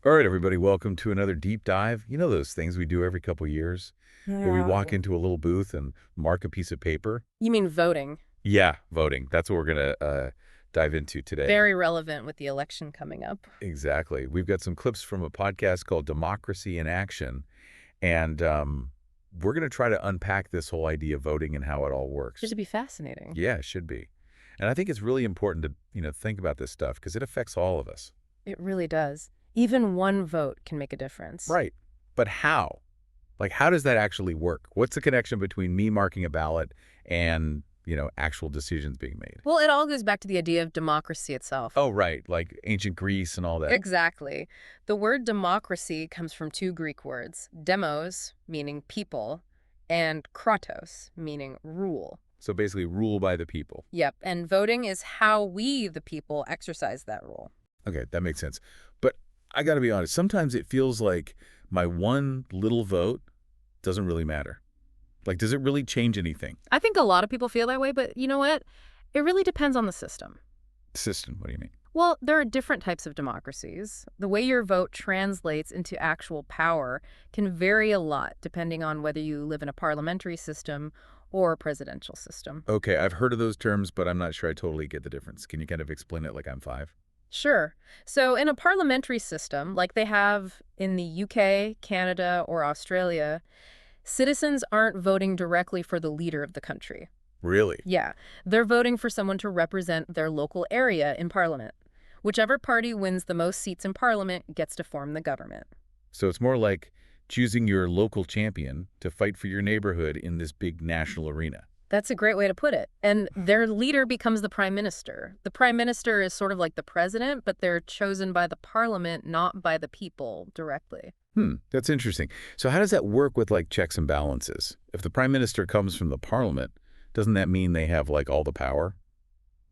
All right, everybody, welcome to another deep dive. You know those things we do every couple years where we Yeah. walk into a little booth and mark a piece of paper? You mean voting? Yeah, voting. That's what we're going to dive into today. Very relevant with the election coming up. Exactly. We've got some clips from a podcast called Democracy in Action, and we're going to try to unpack this whole idea of voting and how it all works. Should be fascinating. Yeah, it should be. And I think it's really important to, think about this stuff because it affects all of us. It really does. Even one vote can make a difference. Right. But how? Like, how does that actually work? What's the connection between me marking a ballot and, actual decisions being made? Well, it all goes back to the idea of democracy itself. Oh, right. Like ancient Greece and all that. Exactly. The word democracy comes from two Greek words, demos, meaning people, and kratos, meaning rule. So basically, rule by the people. Yep, and voting is how we, the people, exercise that rule. Okay, that makes sense. But I got to be honest, sometimes it feels like my one little vote doesn't really matter. Like, does it really change anything? I think a lot of people feel that way, but you know what? It really depends on the system. System, what do you mean? Well, there are different types of democracies. The way your vote translates into actual power can vary a lot depending on whether you live in a parliamentary system or a presidential system. Okay, I've heard of those terms, but I'm not sure I totally get the difference. Can you kind of explain it like I'm five? Sure. So, in a parliamentary system, like they have in the UK, Canada, or Australia, citizens aren't voting directly for the leader of the country. Really? Yeah, they're voting for someone to represent their local area in parliament. Whichever party wins the most seats in parliament gets to form the government. So it's more like choosing your local champion to fight for your neighborhood in this big national arena. That's a great way to put it. And their leader becomes the prime minister. The prime minister is sort of like the president, but they're chosen by the parliament, not by the people directly. That's interesting. So how does that work with like checks and balances? If the prime minister comes from the parliament, doesn't that mean they have like all the power?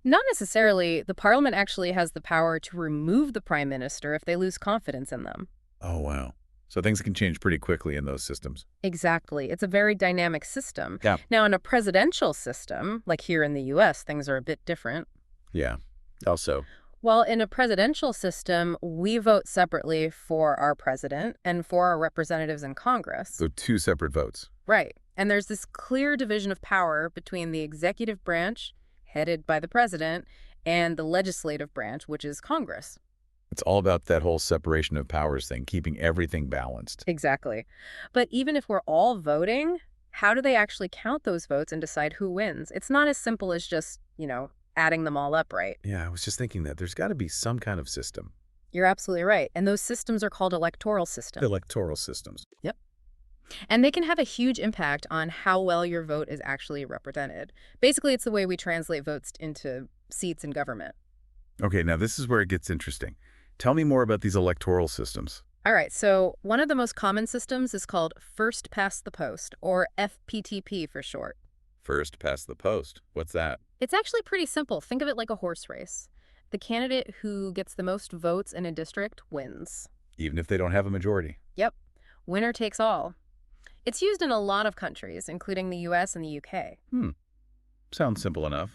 Not necessarily. The parliament actually has the power to remove the prime minister if they lose confidence in them. Oh, wow. So things can change pretty quickly in those systems. Exactly. It's a very dynamic system. Yeah. Now, in a presidential system, like here in the US, things are a bit different. Yeah. Also, Well, in a presidential system, we vote separately for our president and for our representatives in Congress. so two separate votes. Right. And there's this clear division of power between the executive branch, headed by the president, and the legislative branch, which is Congress. It's all about that whole separation of powers thing, keeping everything balanced. Exactly. But even if we're all voting, how do they actually count those votes and decide who wins? It's not as simple as just, adding them all up, right? Yeah, I was just thinking that there's got to be some kind of system. You're absolutely right. And those systems are called electoral systems. Electoral systems. Yep. And they can have a huge impact on how well your vote is actually represented. Basically, it's the way we translate votes into seats in government. Okay, now this is where it gets interesting. Tell me more about these electoral systems. All right, so one of the most common systems is called First Past the Post, or FPTP for short. First past the post. What's that? It's actually pretty simple. Think of it like a horse race. The candidate who gets the most votes in a district wins. Even if they don't have a majority. Yep, winner takes all. It's used in a lot of countries, including the US and the UK. Sounds simple enough.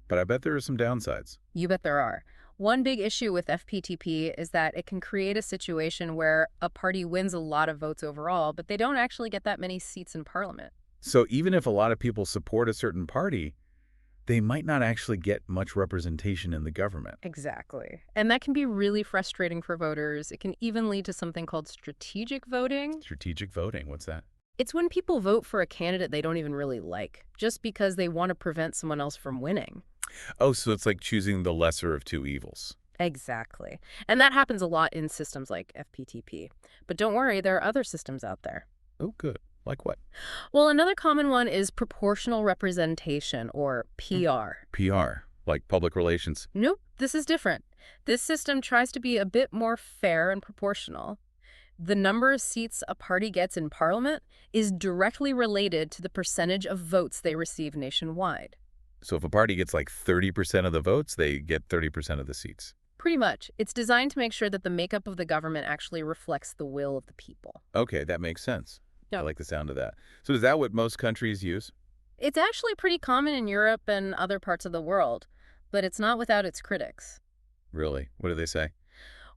But I bet there are some downsides. You bet there are. One big issue with FPTP is that it can create a situation where a party wins a lot of votes overall, but they don't actually get that many seats in parliament. So even if a lot of people support a certain party, they might not actually get much representation in the government. Exactly. And that can be really frustrating for voters. It can even lead to something called strategic voting. Strategic voting, what's that? It's when people vote for a candidate they don't even really like, just because they want to prevent someone else from winning. Oh, so it's like choosing the lesser of two evils. Exactly. And that happens a lot in systems like FPTP. But don't worry, there are other systems out there. Oh, good. Like what? Well, another common one is proportional representation, or PR. PR, like public relations. Nope, this is different. This system tries to be a bit more fair and proportional. The number of seats a party gets in parliament is directly related to the percentage of votes they receive nationwide. So if a party gets like 30% of the votes, they get 30% of the seats. Pretty much. It's designed to make sure that the makeup of the government actually reflects the will of the people. Okay, that makes sense. I Yep. like the sound of that. So is that what most countries use? It's actually pretty common in Europe and other parts of the world, but it's not without its critics. Really? What do they say?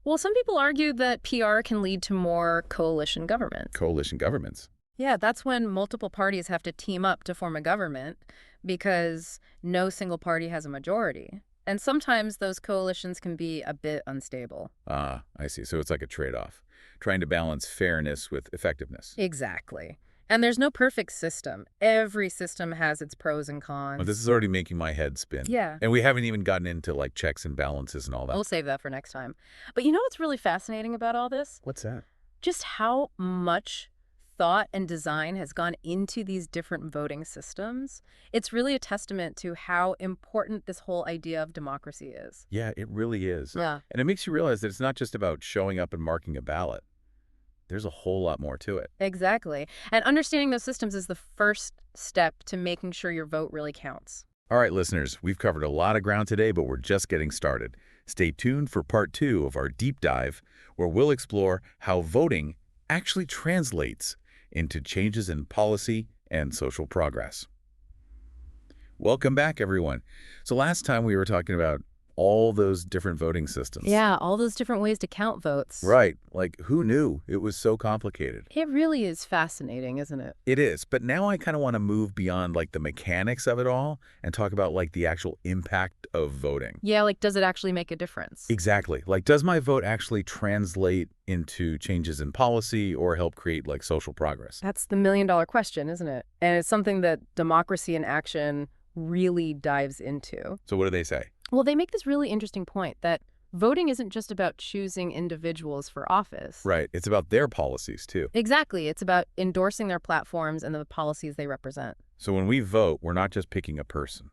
Well, some people argue that PR can lead to more coalition governments. Coalition governments. Yeah, that's when multiple parties have to team up to form a government because no single party has a majority. And sometimes those coalitions can be a bit unstable. Ah, I see. So it's like a trade-off, trying to balance fairness with effectiveness. Exactly. And there's no perfect system. Every system has its pros and Well, cons. this is already making my head spin. Yeah. And we haven't even gotten into like checks and balances and all that. We'll save that for next time. But you know what's really fascinating about all this? What's that? Just how much thought and design has gone into these different voting systems. It's really a testament to how important this whole idea of democracy is. Yeah, it really is. Yeah. And it makes you realize that it's not just about showing up and marking a ballot. There's a whole lot more to it. Exactly. And understanding those systems is the first step to making sure your vote really counts. All right, listeners, we've covered a lot of ground today, but we're just getting started. Stay tuned for part 2 of our deep dive, where we'll explore how voting actually translates into changes in policy and social progress. Welcome back, everyone. So last time we were talking about all those different voting systems. Yeah, all those different ways to count votes. Right. Like, who knew it was so complicated? It really is fascinating, isn't it? It is. But now I kind of want to move beyond like the mechanics of it all and talk about like the actual impact of voting. Yeah, like, does it actually make a difference? Exactly. Like, does my vote actually translate into changes in policy or help create like social progress? That's the million-dollar question, isn't it? And it's something that Democracy in Action really dives into. So what do they say? Well, they make this really interesting point that voting isn't just about choosing individuals for office. Right. It's about their policies too. Exactly. It's about endorsing their platforms and the policies they represent. So when we vote, we're not just picking a person.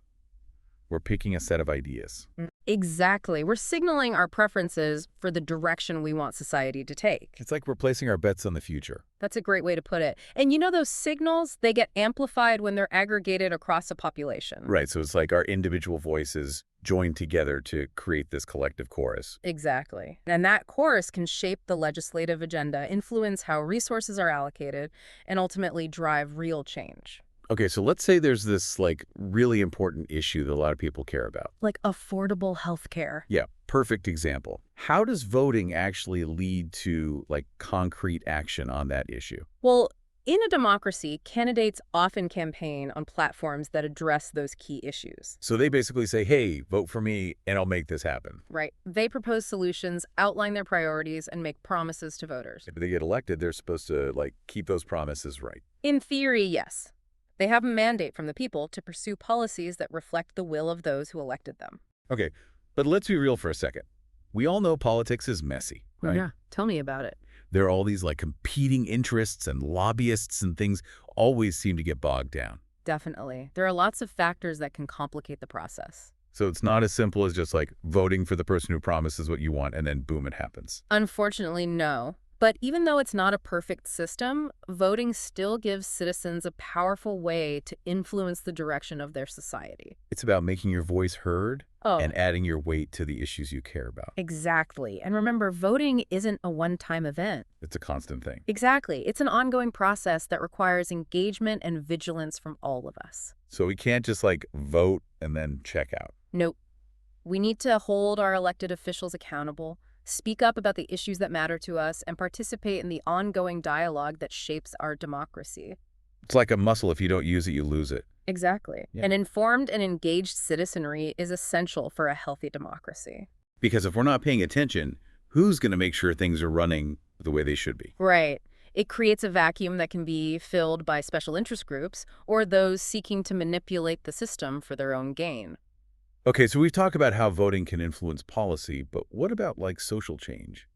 We're picking a set of ideas. Exactly. We're signaling our preferences for the direction we want society to take. It's like we're placing our bets on the future. That's a great way to put it. And you know those signals, they get amplified when they're aggregated across a population. Right. So it's like our individual voices joined together to create this collective chorus. Exactly. And that chorus can shape the legislative agenda, influence how resources are allocated, and ultimately drive real change. Okay, so let's say there's this like really important issue that a lot of people care about. Like affordable health care. Yeah, perfect example. How does voting actually lead to like concrete action on that issue? Well, in a democracy, candidates often campaign on platforms that address those key issues. So they basically say, hey, vote for me and I'll make this happen. Right. They propose solutions, outline their priorities, and make promises to voters. If they get elected, they're supposed to like keep those promises right. In theory, yes. They have a mandate from the people to pursue policies that reflect the will of those who elected them. Okay, but let's be real for a second. We all know politics is messy, right? Yeah. Tell me about it. There are all these like competing interests and lobbyists and things always seem to get bogged down. Definitely. There are lots of factors that can complicate the process. So it's not as simple as just like voting for the person who promises what you want and then boom, it happens. Unfortunately, no. But even though it's not a perfect system, voting still gives citizens a powerful way to influence the direction of their society. It's about making your voice heard Oh, and adding your weight to the issues you care about. exactly. And remember, voting isn't a one-time event. It's a constant thing. Exactly. It's an ongoing process that requires engagement and vigilance from all of us. So we can't just like vote and then check out. Nope. We need to hold our elected officials accountable, speak up about the issues that matter to us, and participate in the ongoing dialogue that shapes our democracy. It's like a muscle. If you don't use it, you lose it. Exactly. Yeah. An informed and engaged citizenry is essential for a healthy democracy. Because if we're not paying attention, who's going to make sure things are running the way they should be? Right. It creates a vacuum that can be filled by special interest groups or those seeking to manipulate the system for their own gain. Okay, so we've talked about how voting can influence policy, but what about like social change?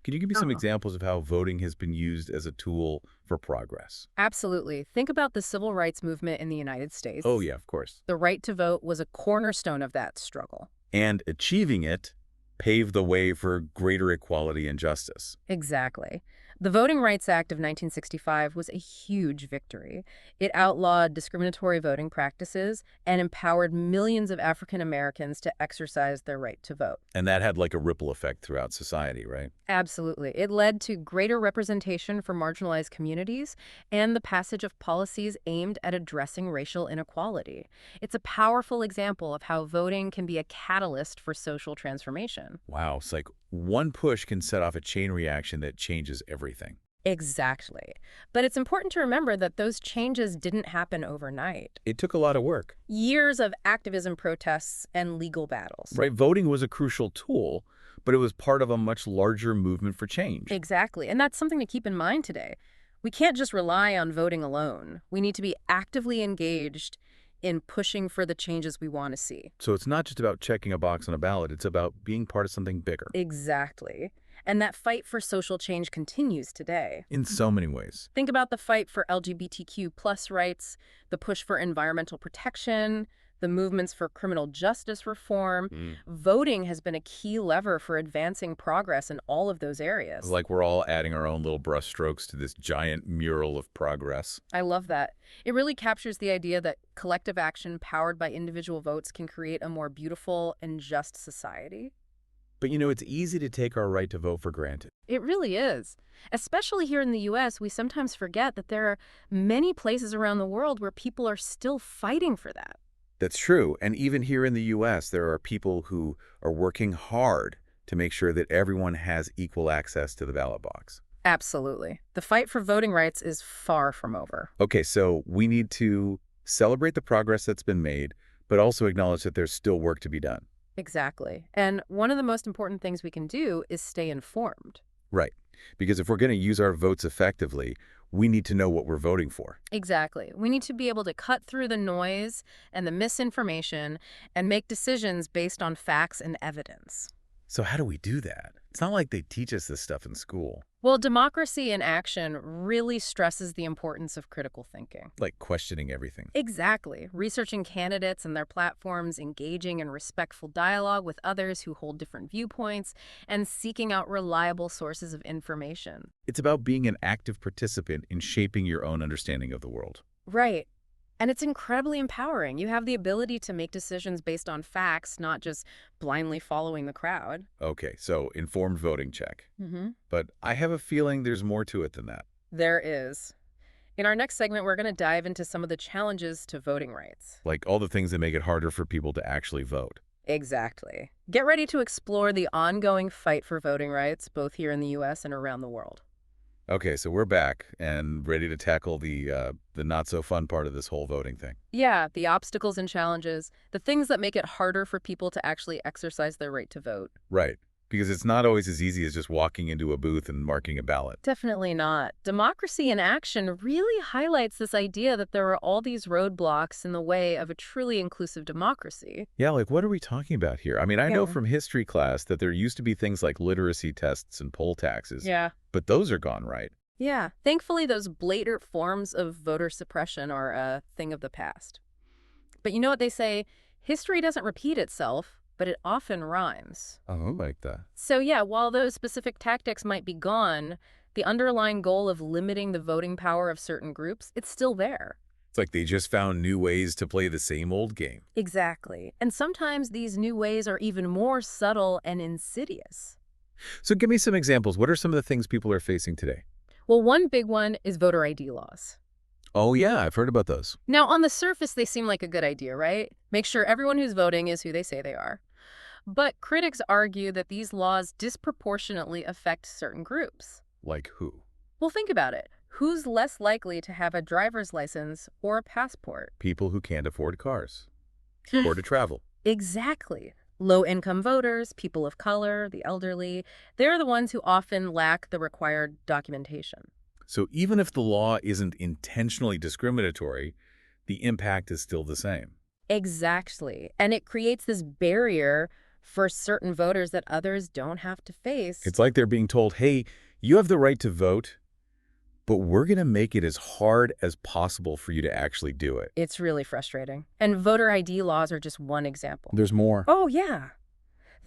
Can you give me some Oh. examples of how voting has been used as a tool for progress? Absolutely. Think about the civil rights movement in the United States. Oh, yeah, of course. The right to vote was a cornerstone of that struggle. And achieving it paved the way for greater equality and justice. Exactly. The Voting Rights Act of 1965 was a huge victory. It outlawed discriminatory voting practices and empowered millions of African Americans to exercise their right to vote. And that had like a ripple effect throughout society, right? Absolutely. It led to greater representation for marginalized communities and the passage of policies aimed at addressing racial inequality. It's a powerful example of how voting can be a catalyst for social transformation. information. Wow, it's like one push can set off a chain reaction that changes everything. Exactly. But it's important to remember that those changes didn't happen overnight. It took a lot of work. Years of activism protests and legal battles. Right, voting was a crucial tool, but it was part of a much larger movement for change. Exactly. And that's something to keep in mind today. We can't just rely on voting alone. We need to be actively engaged in pushing for the changes we want to see. So it's not just about checking a box on a ballot, it's about being part of something bigger. Exactly. And that fight for social change continues today. In so many ways. Think about the fight for LGBTQ plus rights, the push for environmental protection, the movements for criminal justice reform. Voting has been a key lever for advancing progress in all of those areas. Like we're all adding our own little brushstrokes to this giant mural of progress. I love that. It really captures the idea that collective action powered by individual votes can create a more beautiful and just society. But you know, it's easy to take our right to vote for granted. It really is. Especially here in the U.S., we sometimes forget that there are many places around the world where people are still fighting for that. That's true. And even here in the U.S., there are people who are working hard to make sure that everyone has equal access to the ballot box. Absolutely. The fight for voting rights is far from over. Okay, so we need to celebrate the progress that's been made, but also acknowledge that there's still work to be done. Exactly. And one of the most important things we can do is stay informed. Right. Because if we're going to use our votes effectively, we need to know what we're voting for. Exactly. We need to be able to cut through the noise and the misinformation and make decisions based on facts and evidence. So how do we do that? It's not like they teach us this stuff in school. Well, democracy in action really stresses the importance of critical thinking. Like questioning everything. Exactly. Researching candidates and their platforms, engaging in respectful dialogue with others who hold different viewpoints, and seeking out reliable sources of information. It's about being an active participant in shaping your own understanding of the world. Right. And it's incredibly empowering. You have the ability to make decisions based on facts, not just blindly following the crowd. Okay, so informed voting check. Mm-hmm. But I have a feeling there's more to it than that. There is. In our next segment, we're going to dive into some of the challenges to voting rights. Like all the things that make it harder for people to actually vote. Exactly. Get ready to explore the ongoing fight for voting rights, both here in the U.S. and around the world. Okay, so we're back and ready to tackle the not-so-fun part of this whole voting thing. Yeah, the obstacles and challenges, the things that make it harder for people to actually exercise their right to vote. Right, because it's not always as easy as just walking into a booth and marking a ballot. Definitely not. Democracy in action really highlights this idea that there are all these roadblocks in the way of a truly inclusive democracy. Yeah, like what are we talking about here? I mean, I know Yeah. from history class that there used to be things like literacy tests and poll taxes, Yeah. but those are gone, right? Yeah. Thankfully, those blatant forms of voter suppression are a thing of the past. But you know what they say? History doesn't repeat itself, but it often rhymes. Oh, I like that. So yeah, while those specific tactics might be gone, the underlying goal of limiting the voting power of certain groups, it's still there. It's like they just found new ways to play the same old game. Exactly. And sometimes these new ways are even more subtle and insidious. So give me some examples. What are some of the things people are facing today? Well, one big one is voter ID laws. Oh, yeah, I've heard about those. Now, on the surface, they seem like a good idea, right? Make sure everyone who's voting is who they say they are. But critics argue that these laws disproportionately affect certain groups. Like who? Well, think about it. Who's less likely to have a driver's license or a passport? People who can't afford cars or to travel. Exactly. Low-income voters, people of color, the elderly, they're the ones who often lack the required documentation. So even if the law isn't intentionally discriminatory, the impact is still the same. Exactly. And it creates this barrier for certain voters that others don't have to face. It's like they're being told, hey, you have the right to vote, but we're going to make it as hard as possible for you to actually do it. It's really frustrating. And voter ID laws are just one example. There's more. Oh, yeah.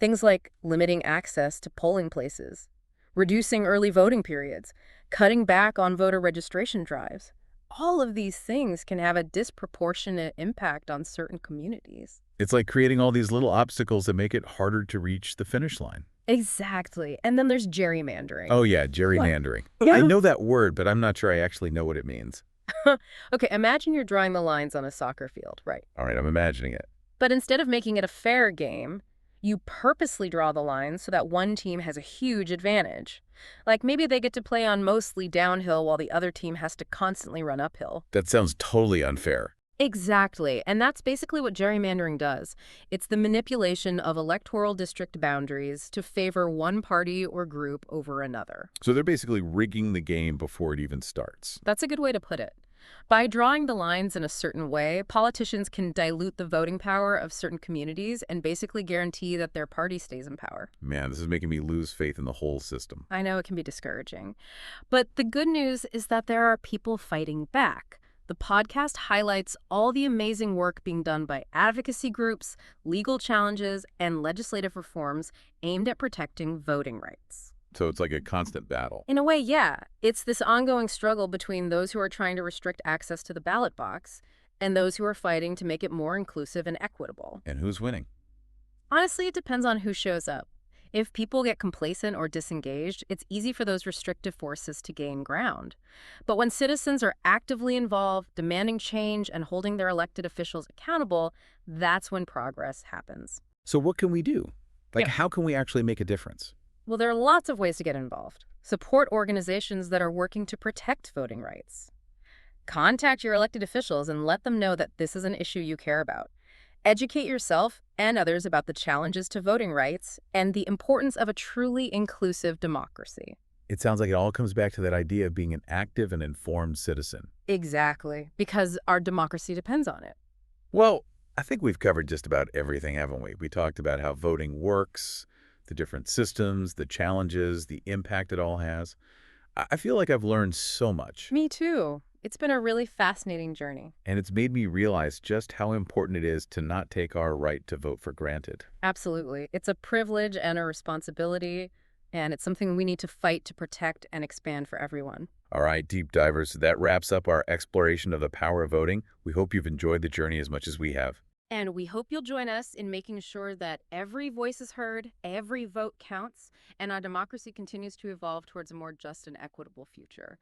Things like limiting access to polling places, reducing early voting periods, cutting back on voter registration drives. All of these things can have a disproportionate impact on certain communities. It's like creating all these little obstacles that make it harder to reach the finish line. Exactly. And then there's gerrymandering. Oh, yeah, gerrymandering. Yeah. I know that word, but I'm not sure I actually know what it means. Okay, imagine you're drawing the lines on a soccer field, right? All right, I'm imagining it. But instead of making it a fair game, You purposely draw the line so that one team has a huge advantage. Like maybe they get to play on mostly downhill while the other team has to constantly run uphill. That sounds totally unfair. Exactly, and that's basically what gerrymandering does. It's the manipulation of electoral district boundaries to favor one party or group over another. So they're basically rigging the game before it even starts. That's a good way to put it. By drawing the lines in a certain way, politicians can dilute the voting power of certain communities and basically guarantee that their party stays in power. Man, this is making me lose faith in the whole system. I know it can be discouraging. But the good news is that there are people fighting back. The podcast highlights all the amazing work being done by advocacy groups, legal challenges, and legislative reforms aimed at protecting voting rights. So it's like a constant battle. In a way, yeah. It's this ongoing struggle between those who are trying to restrict access to the ballot box and those who are fighting to make it more inclusive and equitable. And who's winning? Honestly, it depends on who shows up. If people get complacent or disengaged, it's easy for those restrictive forces to gain ground. But when citizens are actively involved, demanding change, and holding their elected officials accountable, that's when progress happens. So what can we do? Yeah. How can we actually make a difference? Well, there are lots of ways to get involved. Support organizations that are working to protect voting rights. Contact your elected officials and let them know that this is an issue you care about. Educate yourself and others about the challenges to voting rights and the importance of a truly inclusive democracy. It sounds like it all comes back to that idea of being an active and informed citizen. Exactly, because our democracy depends on it. Well, I think we've covered just about everything, haven't we? We talked about how voting works, the different systems, the challenges, the impact it all has. I feel like I've learned so much. Me too. It's been a really fascinating journey. And it's made me realize just how important it is to not take our right to vote for granted. Absolutely. It's a privilege and a responsibility, and it's something we need to fight to protect and expand for everyone. All right, deep divers, that wraps up our exploration of the power of voting. We hope you've enjoyed the journey as much as we have. And we hope you'll join us in making sure that every voice is heard, every vote counts, and our democracy continues to evolve towards a more just and equitable future.